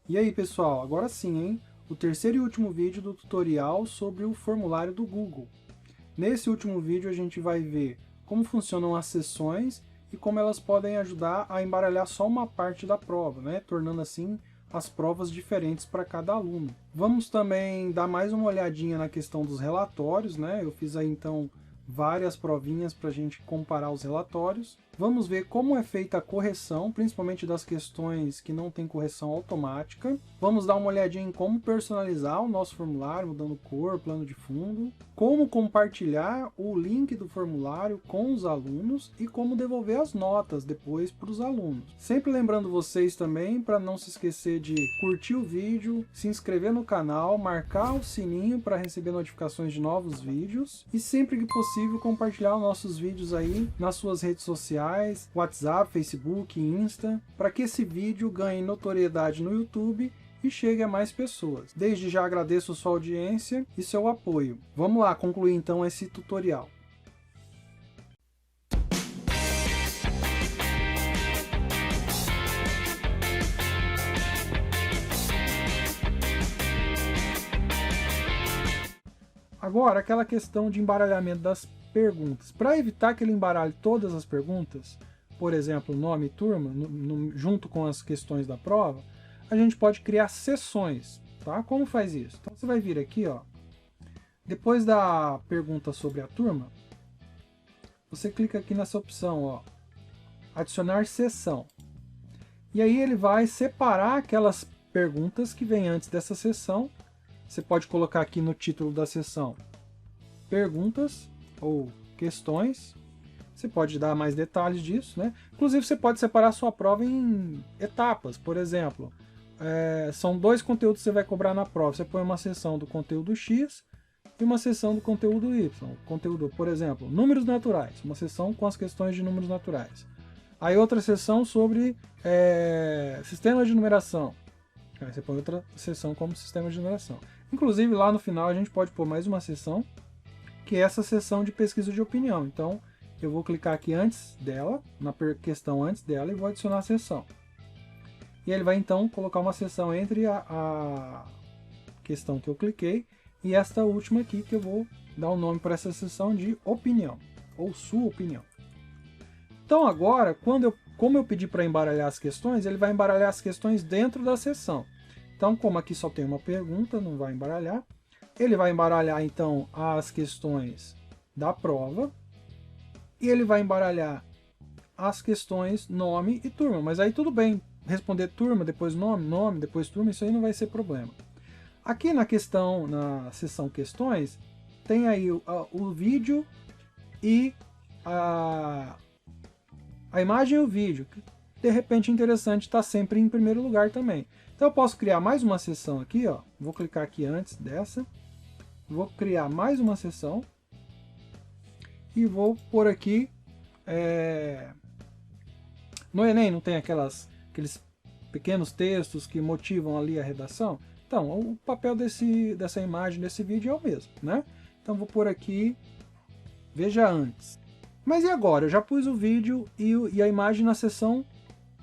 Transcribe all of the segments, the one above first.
E aí pessoal, agora sim, hein? O terceiro e último vídeo do tutorial sobre o formulário do Google. Nesse último vídeo a gente vai ver como funcionam as sessões e como elas podem ajudar a embaralhar só uma parte da prova, né? Tornando assim as provas diferentes para cada aluno. Vamos também dar mais uma olhadinha na questão dos relatórios, né? Eu fiz aí então várias provinhas para a gente comparar os relatórios. Vamos ver como é feita a correção, principalmente das questões que não tem correção automática. Vamos dar uma olhadinha em como personalizar o nosso formulário, mudando cor, plano de fundo. Como compartilhar o link do formulário com os alunos e como devolver as notas depois para os alunos. Sempre lembrando vocês também para não se esquecer de curtir o vídeo, se inscrever no canal, marcar o sininho para receber notificações de novos vídeos e sempre que possível compartilhar os nossos vídeos aí nas suas redes sociais, WhatsApp, Facebook, Insta, para que esse vídeo ganhe notoriedade no YouTube e chegue a mais pessoas. Desde já agradeço sua audiência e seu apoio. Vamos lá concluir então esse tutorial. Agora, aquela questão de embaralhamento das perguntas. Para evitar que ele embaralhe todas as perguntas, por exemplo, nome e turma, junto com as questões da prova, a gente pode criar sessões, tá? Como faz isso? Então você vai vir aqui, ó, depois da pergunta sobre a turma, você clica aqui nessa opção, ó, adicionar sessão. E aí ele vai separar aquelas perguntas que vêm antes dessa sessão. Você pode colocar aqui no título da sessão perguntas ou questões. Você pode dar mais detalhes disso, né? Inclusive você pode separar a sua prova em etapas. Por exemplo, são dois conteúdos que você vai cobrar na prova. Você põe uma seção do conteúdo X e uma seção do conteúdo Y. Conteúdo, por exemplo, números naturais. Uma seção com as questões de números naturais. Aí outra seção sobre sistema de numeração. Aí você põe outra seção como sistema de numeração. Inclusive lá no final a gente pode pôr mais uma seção, que é essa seção de pesquisa de opinião. Então eu vou clicar aqui antes dela, na questão antes dela, e vou adicionar a seção. E ele vai então colocar uma seção entre a questão que eu cliquei e esta última aqui, que eu vou dar o nome para essa seção de opinião, ou sua opinião. Então agora, como eu pedi para embaralhar as questões, ele vai embaralhar as questões dentro da seção. Então, como aqui só tem uma pergunta, não vai embaralhar. Ele vai embaralhar então as questões da prova. E ele vai embaralhar as questões nome e turma. Mas aí tudo bem, responder turma, depois nome, nome, depois turma, isso aí não vai ser problema. Aqui na seção questões, tem aí o vídeo e a imagem e o vídeo, que de repente é interessante estar sempre em primeiro lugar também. Então eu posso criar mais uma seção aqui, ó. Vou clicar aqui antes dessa, vou criar mais uma seção e vou pôr aqui, no Enem não tem aqueles pequenos textos que motivam ali a redação? Então o papel dessa imagem, desse vídeo é o mesmo, né? Então vou pôr aqui, veja antes. Mas e agora? Eu já pus o vídeo e a imagem na seção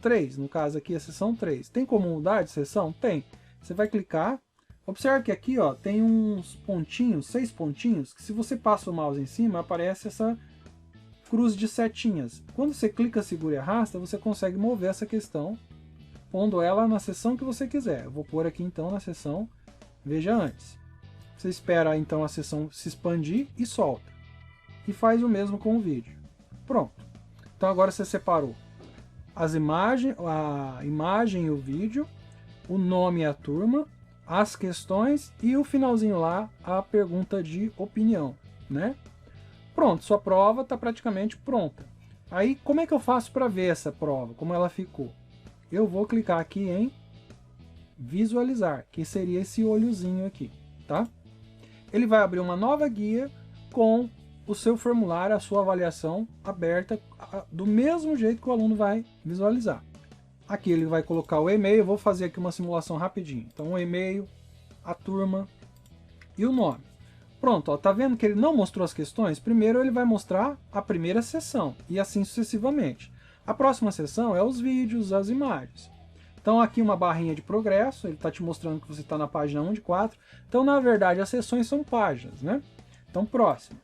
3, no caso aqui a seção 3. Tem como mudar de seção? Tem. Você vai clicar, observe que aqui ó, tem uns pontinhos, 6 pontinhos, que se você passa o mouse em cima, aparece essa cruz de setinhas. Quando você clica, segura e arrasta, você consegue mover essa questão, pondo ela na seção que você quiser. Eu vou pôr aqui então na seção Veja Antes. Você espera então a seção se expandir e solta. E faz o mesmo com o vídeo. Pronto. Então agora você separou a imagem e o vídeo, o nome e a turma, as questões e o finalzinho lá, a pergunta de opinião, né? Pronto, sua prova está praticamente pronta. Aí como é que eu faço para ver essa prova, como ela ficou? Eu vou clicar aqui em visualizar, que seria esse olhozinho aqui, tá? Ele vai abrir uma nova guia com o seu formulário, a sua avaliação aberta, do mesmo jeito que o aluno vai visualizar. Aqui ele vai colocar o e-mail, eu vou fazer aqui uma simulação rapidinho. Então o e-mail, a turma e o nome. Pronto, ó, tá vendo que ele não mostrou as questões? Primeiro ele vai mostrar a primeira sessão, e assim sucessivamente. A próxima sessão é os vídeos, as imagens. Então aqui uma barrinha de progresso, ele está te mostrando que você está na página 1 de 4. Então na verdade as sessões são páginas, né? Então próximo.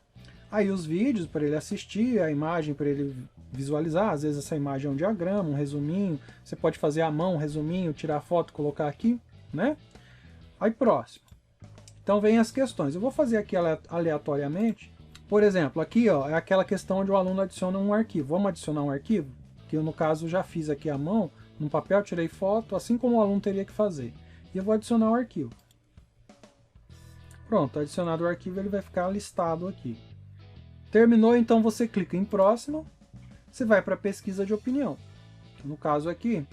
Aí os vídeos para ele assistir, a imagem para ele visualizar, às vezes essa imagem é um diagrama, um resuminho, você pode fazer à mão um resuminho, tirar a foto, colocar aqui, né? Aí próximo. Então vem as questões. Eu vou fazer aqui aleatoriamente. Por exemplo, aqui ó, é aquela questão onde o aluno adiciona um arquivo. Vamos adicionar um arquivo? Que eu no caso já fiz aqui à mão, no papel, tirei foto, assim como o aluno teria que fazer. E eu vou adicionar o arquivo. Pronto, adicionado o arquivo, ele vai ficar listado aqui. Terminou, então você clica em próximo, você vai para pesquisa de opinião. No caso aqui,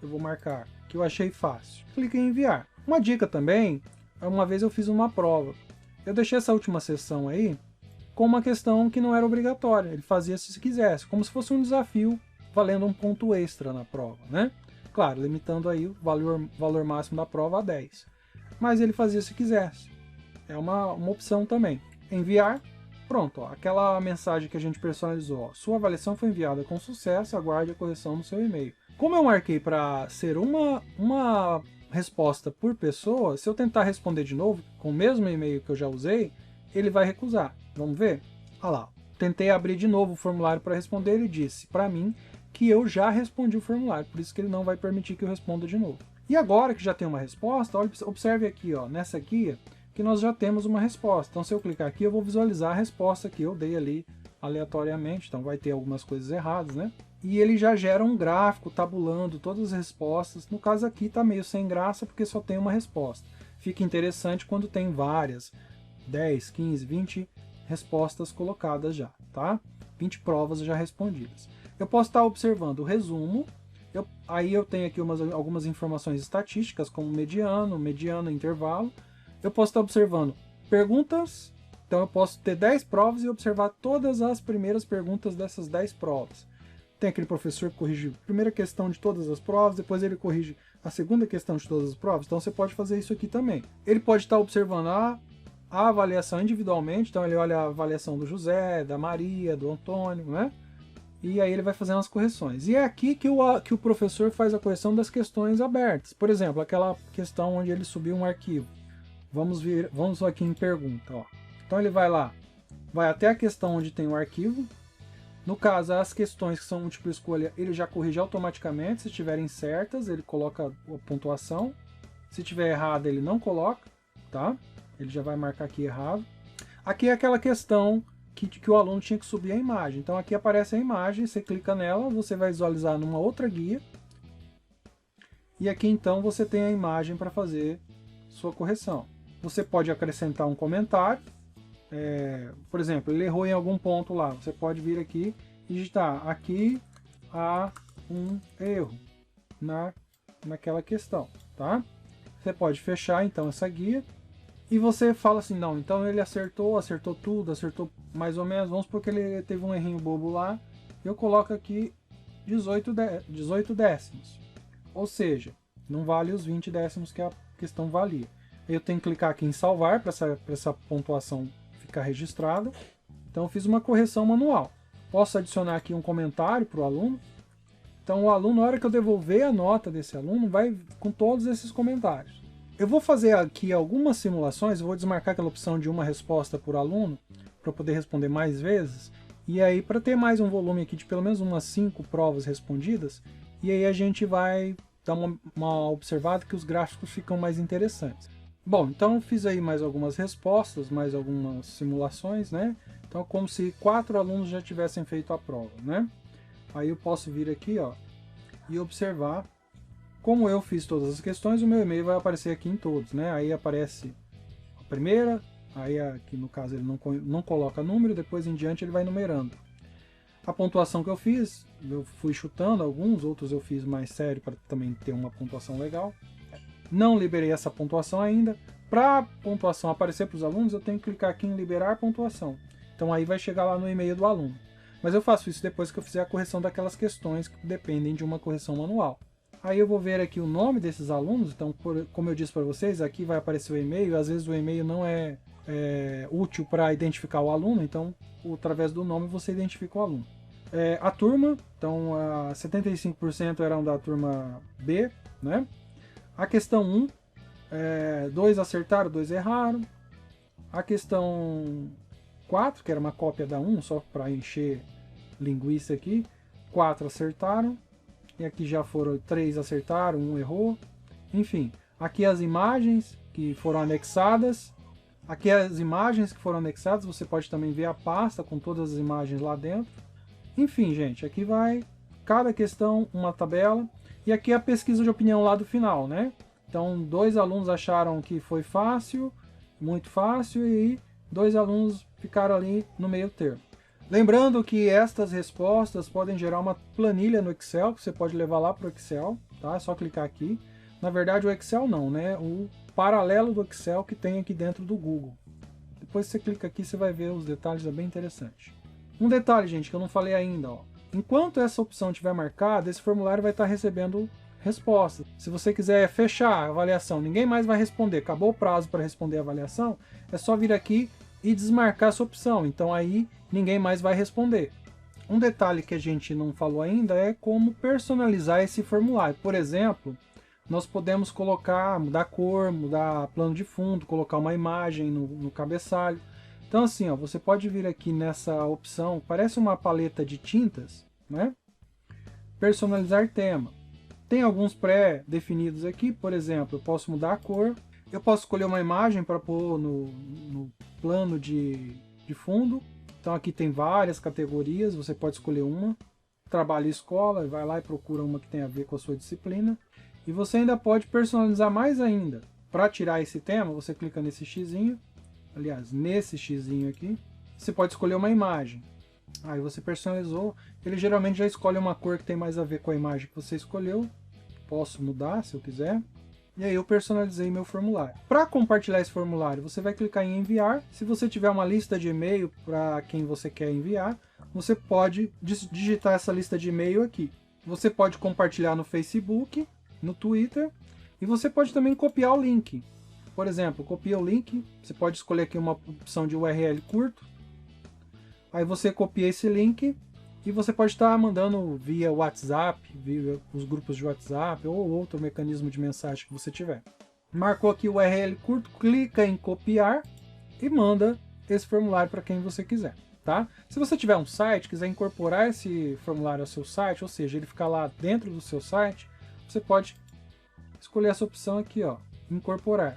eu vou marcar que eu achei fácil. Clica em enviar. Uma dica também, uma vez eu fiz uma prova. Eu deixei essa última sessão aí com uma questão que não era obrigatória. Ele fazia se quisesse, como se fosse um desafio valendo um ponto extra na prova, né? Claro, limitando aí o valor máximo da prova a 10. Mas ele fazia se quisesse. É uma opção também. Enviar. Pronto, ó, aquela mensagem que a gente personalizou. Ó, sua avaliação foi enviada com sucesso, aguarde a correção no seu e-mail. Como eu marquei para ser uma resposta por pessoa, se eu tentar responder de novo, com o mesmo e-mail que eu já usei, ele vai recusar. Vamos ver? Olha lá. Tentei abrir de novo o formulário para responder, ele disse para mim que eu já respondi o formulário, por isso que ele não vai permitir que eu responda de novo. E agora que já tem uma resposta, observe aqui, ó, nessa guia, que nós já temos uma resposta. Então se eu clicar aqui, eu vou visualizar a resposta que eu dei ali aleatoriamente, então vai ter algumas coisas erradas, né? E ele já gera um gráfico tabulando todas as respostas. No caso aqui está meio sem graça porque só tem uma resposta. Fica interessante quando tem várias, 10, 15, 20 respostas colocadas já, tá? 20 provas já respondidas. Eu posso estar observando o resumo, aí eu tenho aqui algumas informações estatísticas, como mediano, intervalo. Eu posso estar observando perguntas, então eu posso ter 10 provas e observar todas as primeiras perguntas dessas 10 provas. Tem aquele professor que corrige a primeira questão de todas as provas, depois ele corrige a segunda questão de todas as provas, então você pode fazer isso aqui também. Ele pode estar observando a avaliação individualmente, então ele olha a avaliação do José, da Maria, do Antônio, né? E aí ele vai fazendo as correções. E é aqui que o professor faz a correção das questões abertas. Por exemplo, aquela questão onde ele subiu um arquivo. Vamos aqui em pergunta. Ó. Então ele vai lá, vai até a questão onde tem o arquivo. No caso, as questões que são múltipla escolha, ele já corrige automaticamente. Se estiverem certas, ele coloca a pontuação. Se estiver errado, ele não coloca, tá? Ele já vai marcar aqui errado. Aqui é aquela questão que o aluno tinha que subir a imagem. Então aqui aparece a imagem, você clica nela, você vai visualizar numa outra guia. E aqui então você tem a imagem para fazer sua correção. Você pode acrescentar um comentário. Por exemplo, ele errou em algum ponto lá. Você pode vir aqui e digitar: aqui há um erro naquela questão, tá? Você pode fechar então essa guia. E você fala assim, não, então ele acertou tudo, acertou mais ou menos, vamos supor que ele teve um errinho bobo lá, eu coloco aqui 18 décimos. Ou seja, não vale os 20 décimos que a questão valia. Eu tenho que clicar aqui em salvar para essa pontuação ficar registrada. Então eu fiz uma correção manual. Posso adicionar aqui um comentário para o aluno. Então o aluno, na hora que eu devolver a nota desse aluno, vai com todos esses comentários. Eu vou fazer aqui algumas simulações, eu vou desmarcar aquela opção de uma resposta por aluno, para poder responder mais vezes, e aí para ter mais um volume aqui de pelo menos umas 5 provas respondidas, e aí a gente vai dar uma observada que os gráficos ficam mais interessantes. Bom, então eu fiz aí mais algumas respostas, mais algumas simulações, né? Então como se 4 alunos já tivessem feito a prova, né? Aí eu posso vir aqui, ó, e observar. Como eu fiz todas as questões, o meu e-mail vai aparecer aqui em todos, né? Aí aparece a primeira, aí aqui no caso ele não coloca número, depois em diante ele vai numerando. A pontuação que eu fiz, eu fui chutando alguns, outros eu fiz mais sério para também ter uma pontuação legal. Não liberei essa pontuação ainda. Para a pontuação aparecer para os alunos, eu tenho que clicar aqui em liberar pontuação. Então aí vai chegar lá no e-mail do aluno. Mas eu faço isso depois que eu fizer a correção daquelas questões que dependem de uma correção manual. Aí eu vou ver aqui o nome desses alunos, então como eu disse para vocês, aqui vai aparecer o e-mail, às vezes o e-mail não é útil para identificar o aluno, então através do nome você identifica o aluno. A turma, então 75% eram da turma B, né? A questão 1, 2 acertaram, 2 erraram. A questão 4, que era uma cópia da 1, só para encher linguiça aqui, 4 acertaram. E aqui já foram 3 acertaram, 1 errou. Enfim, aqui as imagens que foram anexadas. Aqui as imagens que foram anexadas, você pode também ver a pasta com todas as imagens lá dentro. Enfim, gente, aqui vai cada questão uma tabela. E aqui é a pesquisa de opinião lá do final, né? Então, 2 alunos acharam que foi fácil, muito fácil, e 2 alunos ficaram ali no meio termo. Lembrando que estas respostas podem gerar uma planilha no Excel, que você pode levar lá para o Excel, tá? É só clicar aqui. Na verdade, o Excel não, né? O paralelo do Excel que tem aqui dentro do Google. Depois você clica aqui, você vai ver os detalhes, é bem interessante. Um detalhe, gente, que eu não falei ainda, ó. Enquanto essa opção estiver marcada, esse formulário vai estar recebendo respostas. Se você quiser fechar a avaliação, ninguém mais vai responder, acabou o prazo para responder a avaliação, é só vir aqui e desmarcar essa opção. Então aí ninguém mais vai responder. Um detalhe que a gente não falou ainda é como personalizar esse formulário. Por exemplo, nós podemos colocar, mudar cor, mudar plano de fundo, colocar uma imagem no cabeçalho. Então assim, ó, você pode vir aqui nessa opção, parece uma paleta de tintas, né? Personalizar tema. Tem alguns pré-definidos aqui, por exemplo, eu posso mudar a cor, eu posso escolher uma imagem para pôr no plano de fundo. Então aqui tem várias categorias, você pode escolher uma. Trabalho e escola, vai lá e procura uma que tem a ver com a sua disciplina. E você ainda pode personalizar mais ainda. Para tirar esse tema, você clica nesse xizinho, aliás, nesse xizinho aqui. Você pode escolher uma imagem. Aí você personalizou, ele geralmente já escolhe uma cor que tem mais a ver com a imagem que você escolheu. Posso mudar se eu quiser. E aí eu personalizei meu formulário. Para compartilhar esse formulário, você vai clicar em enviar. Se você tiver uma lista de e-mail para quem você quer enviar, você pode digitar essa lista de e-mail aqui. Você pode compartilhar no Facebook, no Twitter, e você pode também copiar o link. Por exemplo, copia o link, você pode escolher aqui uma opção de URL curto. Aí você copia esse link e você pode estar mandando via WhatsApp, via os grupos de WhatsApp ou outro mecanismo de mensagem que você tiver. Marcou aqui o URL curto, clica em copiar e manda esse formulário para quem você quiser. Tá? Se você tiver um site, quiser incorporar esse formulário ao seu site, ou seja, ele ficar lá dentro do seu site, você pode escolher essa opção aqui, ó, incorporar.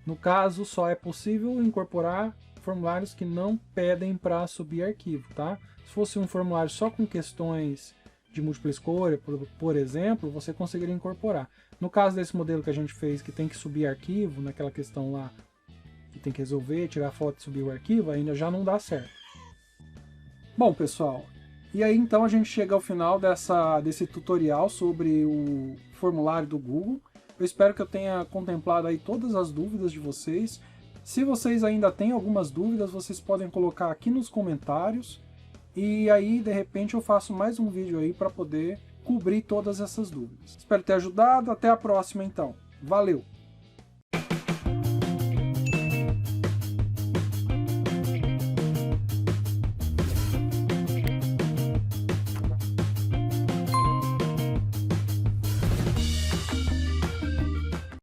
No caso, só é possível incorporar formulários que não pedem para subir arquivo, tá? Se fosse um formulário só com questões de múltipla escolha, por exemplo, você conseguiria incorporar. No caso desse modelo que a gente fez, que tem que subir arquivo, naquela questão lá, que tem que resolver, tirar foto e subir o arquivo, ainda já não dá certo. Bom, pessoal, e aí então a gente chega ao final desse tutorial sobre o formulário do Google. Eu espero que eu tenha contemplado aí todas as dúvidas de vocês. Se vocês ainda têm algumas dúvidas, vocês podem colocar aqui nos comentários. E aí, de repente, eu faço mais um vídeo aí para poder cobrir todas essas dúvidas. Espero ter ajudado. Até a próxima, então. Valeu!